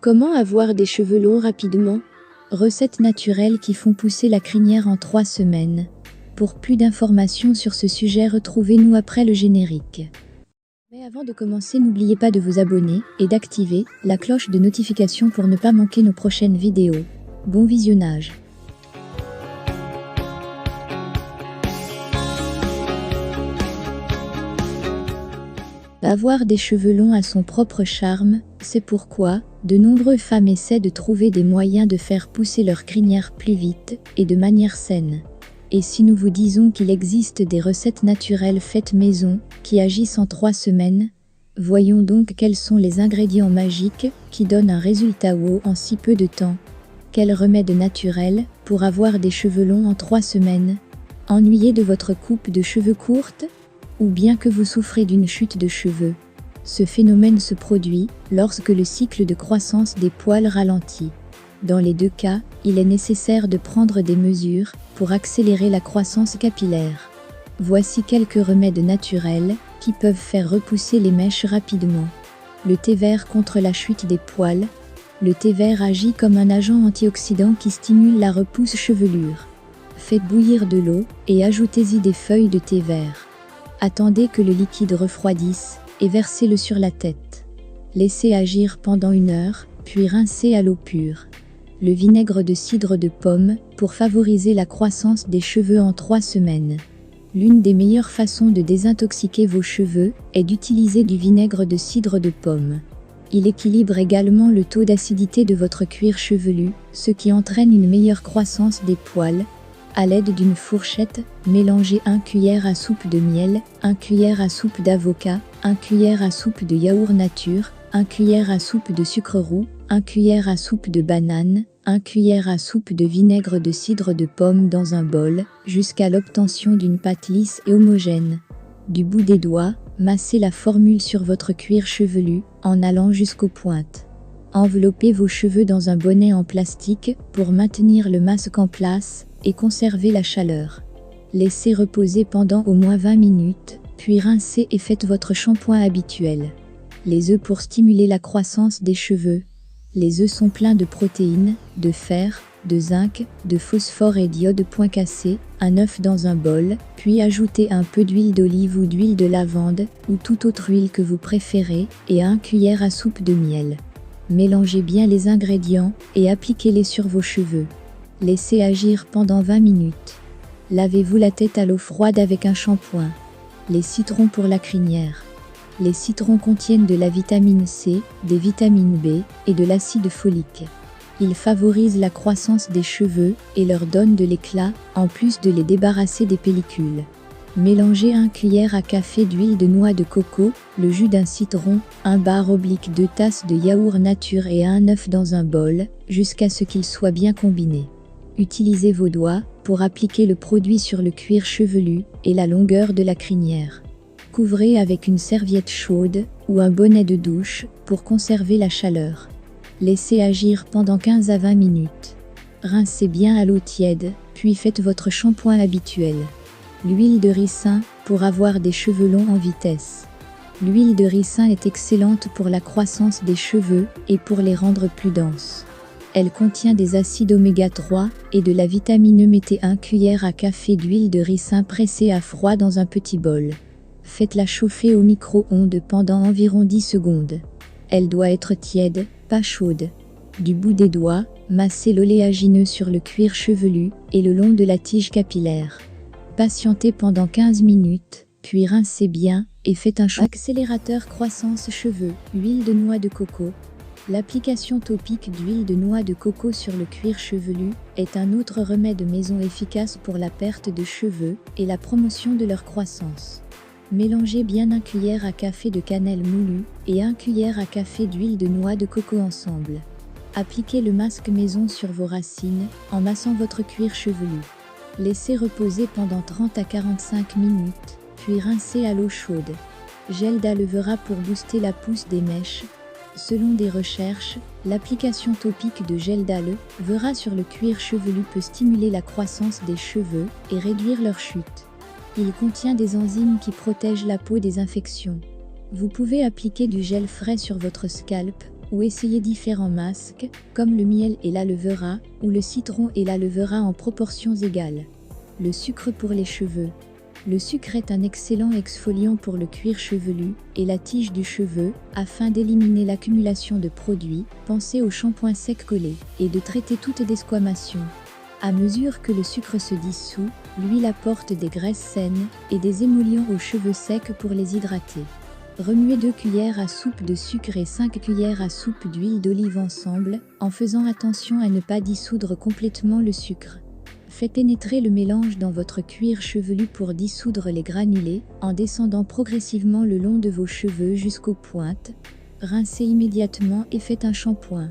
Comment avoir des cheveux longs rapidement? Recettes naturelles qui font pousser la crinière en 3 semaines. Pour plus d'informations sur ce sujet, retrouvez-nous après le générique. Mais avant de commencer, n'oubliez pas de vous abonner et d'activer la cloche de notification pour ne pas manquer nos prochaines vidéos. Bon visionnage! Avoir des cheveux longs a son propre charme, c'est pourquoi de nombreuses femmes essaient de trouver des moyens de faire pousser leur crinière plus vite et de manière saine. Et si nous vous disons qu'il existe des recettes naturelles faites maison qui agissent en 3 semaines, voyons donc quels sont les ingrédients magiques qui donnent un résultat wow en si peu de temps. Quel remède naturel pour avoir des cheveux longs en 3 semaines? Ennuyé de votre coupe de cheveux courte? Ou bien que vous souffrez d'une chute de cheveux. Ce phénomène se produit lorsque le cycle de croissance des poils ralentit. Dans les deux cas, il est nécessaire de prendre des mesures pour accélérer la croissance capillaire. Voici quelques remèdes naturels qui peuvent faire repousser les mèches rapidement. Le thé vert contre la chute des poils. Le thé vert agit comme un agent antioxydant qui stimule la repousse chevelure. Faites bouillir de l'eau et ajoutez-y des feuilles de thé vert. Attendez que le liquide refroidisse et versez-le sur la tête. Laissez agir pendant 1 heure, puis rincez à l'eau pure. Le vinaigre de cidre de pomme pour favoriser la croissance des cheveux en 3 semaines. L'une des meilleures façons de désintoxiquer vos cheveux est d'utiliser du vinaigre de cidre de pomme. Il équilibre également le taux d'acidité de votre cuir chevelu, ce qui entraîne une meilleure croissance des poils. À l'aide d'une fourchette, mélangez 1 cuillère à soupe de miel, 1 cuillère à soupe d'avocat, 1 cuillère à soupe de yaourt nature, 1 cuillère à soupe de sucre roux, 1 cuillère à soupe de banane, 1 cuillère à soupe de vinaigre de cidre de pomme dans un bol, jusqu'à l'obtention d'une pâte lisse et homogène. Du bout des doigts, massez la formule sur votre cuir chevelu, en allant jusqu'aux pointes. Enveloppez vos cheveux dans un bonnet en plastique pour maintenir le masque en place et conserver la chaleur. Laissez reposer pendant au moins 20 minutes, puis rincez et faites votre shampoing habituel. Les œufs pour stimuler la croissance des cheveux. Les œufs sont pleins de protéines, de fer, de zinc, de phosphore et d'iode. Cassez un œuf dans un bol, puis ajoutez un peu d'huile d'olive ou d'huile de lavande, ou toute autre huile que vous préférez, et 1 cuillère à soupe de miel. Mélangez bien les ingrédients et appliquez-les sur vos cheveux. Laissez agir pendant 20 minutes. Lavez-vous la tête à l'eau froide avec un shampoing. Les citrons pour la crinière. Les citrons contiennent de la vitamine C, des vitamines B et de l'acide folique. Ils favorisent la croissance des cheveux et leur donnent de l'éclat, en plus de les débarrasser des pellicules. Mélangez 1 cuillère à café d'huile de noix de coco, le jus d'un citron, 1 bar/2 tasses de yaourt nature et 1 œuf dans un bol, jusqu'à ce qu'ils soient bien combinés. Utilisez vos doigts pour appliquer le produit sur le cuir chevelu et la longueur de la crinière. Couvrez avec une serviette chaude ou un bonnet de douche pour conserver la chaleur. Laissez agir pendant 15 à 20 minutes. Rincez bien à l'eau tiède, puis faites votre shampoing habituel. L'huile de ricin pour avoir des cheveux longs en vitesse. L'huile de ricin est excellente pour la croissance des cheveux et pour les rendre plus denses. Elle contient des acides oméga 3 et de la vitamine E. Mettez 1 cuillère à café d'huile de ricin pressée à froid dans un petit bol. Faites-la chauffer au micro-ondes pendant environ 10 secondes. Elle doit être tiède, pas chaude. Du bout des doigts, massez l'oléagineux sur le cuir chevelu et le long de la tige capillaire. Patientez pendant 15 minutes, puis rincez bien et faites un accélérateur croissance cheveux, huile de noix de coco. L'application topique d'huile de noix de coco sur le cuir chevelu est un autre remède maison efficace pour la perte de cheveux et la promotion de leur croissance. Mélangez bien 1 cuillère à café de cannelle moulue et 1 cuillère à café d'huile de noix de coco ensemble. Appliquez le masque maison sur vos racines en massant votre cuir chevelu. Laissez reposer pendant 30 à 45 minutes, puis rincez à l'eau chaude. Gel d'aloe vera pour booster la pousse des mèches. Selon des recherches, l'application topique de gel d'aloe vera sur le cuir chevelu peut stimuler la croissance des cheveux et réduire leur chute. Il contient des enzymes qui protègent la peau des infections. Vous pouvez appliquer du gel frais sur votre scalp ou essayez différents masques, comme le miel et l'aloe vera, ou le citron et l'aloe vera en proportions égales. Le sucre pour les cheveux. Le sucre est un excellent exfoliant pour le cuir chevelu et la tige du cheveu. Afin d'éliminer l'accumulation de produits, pensez au shampoing sec collé et de traiter toute desquamation. À mesure que le sucre se dissout, l'huile apporte des graisses saines et des émollients aux cheveux secs pour les hydrater. Remuez 2 cuillères à soupe de sucre et 5 cuillères à soupe d'huile d'olive ensemble, en faisant attention à ne pas dissoudre complètement le sucre. Faites pénétrer le mélange dans votre cuir chevelu pour dissoudre les granulés, en descendant progressivement le long de vos cheveux jusqu'aux pointes. Rincez immédiatement et faites un shampoing.